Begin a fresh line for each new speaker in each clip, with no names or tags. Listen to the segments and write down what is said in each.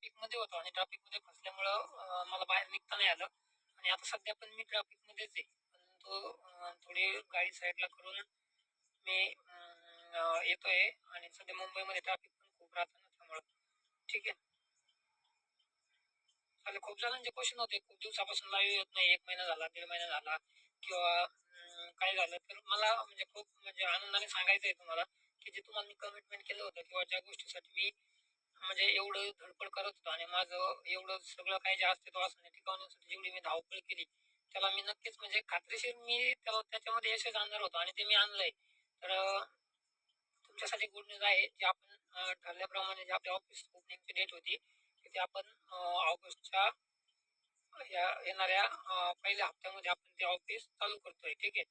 ट्रॅफिकमध्ये होतो आणि ट्रॅफिकमध्ये फसल्यामुळं मला बाहेर निघता नाही आलं आणि आता सध्या पण मी ट्रॅफिकमध्येच आहे. परंतु थोडी गाडी साईडला करून मी येतोय आणि सध्या मुंबईमध्ये ट्रॅफिक पण खूप राहतं ना त्यामुळं. ठीक आहे. चालेल. खूप जणांचे क्वेशन होते. खूप दिवसापासून लाईव्ह येत नाही. 1 महिना झाला, 1.5 महिना झाला किंवा काय झालं तर मला म्हणजे खूप म्हणजे आनंदाने सांगायचं आहे तुम्हाला, की जे तुम्हाला मी कमिटमेंट केलं होतं किंवा ज्या गोष्टीसाठी मी म्हणजे एवढं धडपड करत होतो आणि माझं एवढं सगळं काही जे अस्तित्व असणं टिकवण्यासाठी जेवढी मी धावपळ केली, त्याला मी नक्कीच म्हणजे खात्रीशीर मी त्याला त्याच्यामध्ये यशच आणणार होतो आणि ते मी आणलंय. तर तुमच्यासाठी गुड न्यूज आहे, की आपण ठरल्याप्रमाणे जे आपल्या ऑफिस ओपनिंगची डेट होती, ती आपण ऑगस्टच्या येणाऱ्या पहिल्या हप्त्यामध्ये आपण ते ऑफिस चालू करतोय. ठीक आहे.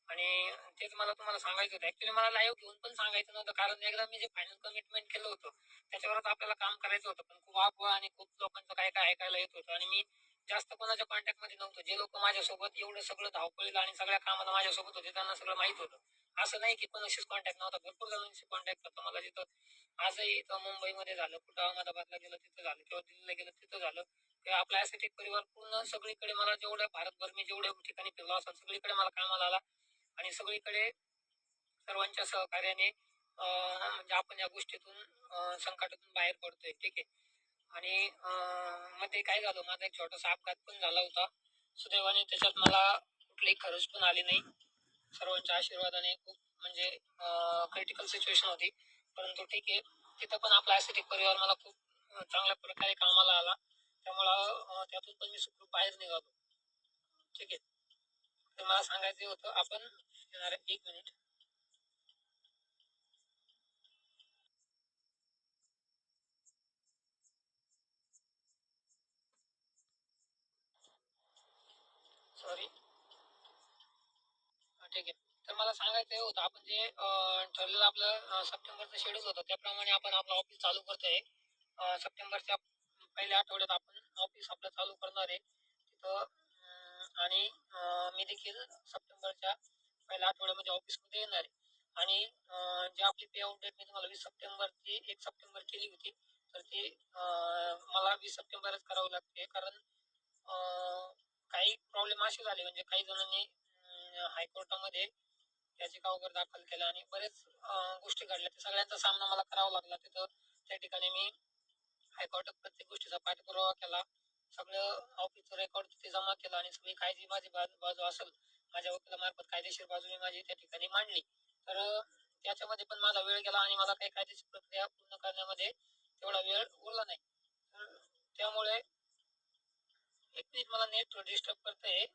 आणि तेच मला तुम्हाला सांगायचं होतं. ऍक्च्युली मला लाईव्ह घेऊन पण सांगायचं नव्हतं, कारण एकदा मी जे फायनल कमिटमेंट केलं होतं त्याच्यावरच आपल्याला काम करायचं होतं. पण खूप अफवा आणि खूप लोकांचं काय काय ऐकायला येत होतं आणि मी जास्त कोणाच्या कॉन्टॅक्टमध्ये नव्हतो. जे लोक माझ्यासोबत एवढं सगळं धावपळीला आणि सगळ्या कामाला माझ्यासोबत होते त्यांना सगळं माहित होतं. असं नाही की कोणाशीच कॉन्टॅक्ट नव्हता. भरपूर जणांशी कॉन्टॅक्ट होता मला. जिथं आजही इथं मुंबईमध्ये झालं, कुठं अहमदाबादला गेलं तिथं झालं किंवा दिल्लीला गेलं तिथं झालं किंवा आपला ॲसेटिक परिवार पूर्ण सगळीकडे मला जेवढ्या भारतभर मी जेवढ्या ठिकाणी फिरलो असेल सगळीकडे मला कामाला आला आणि सगळीकडे सर्वांच्या सहकार्याने म्हणजे आपण या गोष्टीतून संकटातून बाहेर पडतोय. ठीक आहे. आणि मध्ये काय झालं, माझा एक छोटासा अपघात पण झाला होता. सुदैवाने त्याच्यात मला कुठलीही खरच पण आली नाही. सर्वांच्या आशीर्वादाने खूप म्हणजे क्रिटिकल सिच्युएशन होती. परंतु ठीक आहे. तिथं पण आपला ॲसेटिक परिवार मला खूप चांगल्या प्रकारे कामाला आला. त्यामुळं त्यातून पण मी सुखरूप बाहेर निघालो. ठीक आहे. तर मला सांगायचं होतं आपण येणाऱ्या 1 मिनिट. सॉरी. ठीक आहे. तर मला सांगायचं हे होतं आपण जे ठरलेलं आपलं सप्टेंबरचं शेड्यूल होतं त्याप्रमाणे आपण आपलं ऑफिस चालू करतोय. सप्टेंबरच्या पहिल्या आठवड्यात आपण ऑफिस आपलं चालू करणार आहे. तिथं आणि मी देखील सप्टेंबरच्या पहिल्या आठवड्यामध्ये ऑफिसमध्ये येणार आहे. आणि जी आपली पे आउट डेट मी तुम्हाला 20 सप्टेंबरची 1 सप्टेंबर केली होती. तर ती मला 20 सप्टेंबरच करावी लागते. कारण काही प्रॉब्लेम असे झाले म्हणजे काही जणांनी हायकोर्टामध्ये याचिका वगैरे दाखल केल्या आणि बरेच गोष्टी घडल्या. त्या सगळ्यांचा सामना मला करावा लागला. तिथं त्या ठिकाणी मी हायकोर्टात प्रत्येक गोष्टीचा पाठपुरावा केला. सगळं ऑफिसचं रेकॉर्ड तिथे जमा केलं आणि सगळी काय जी माझी बाजू असेल माझ्या वकिलामार्फत कायदेशीर बाजू मी माझी त्या ठिकाणी मांडली. तर त्याच्यामध्ये पण माझा वेळ गेला आणि मला काही कायदेशीर प्रक्रिया पूर्ण करण्यामध्ये तेवढा वेळ उरला नाही. तर त्यामुळे एक मिनिट मला नेट डिस्टर्ब करतंय.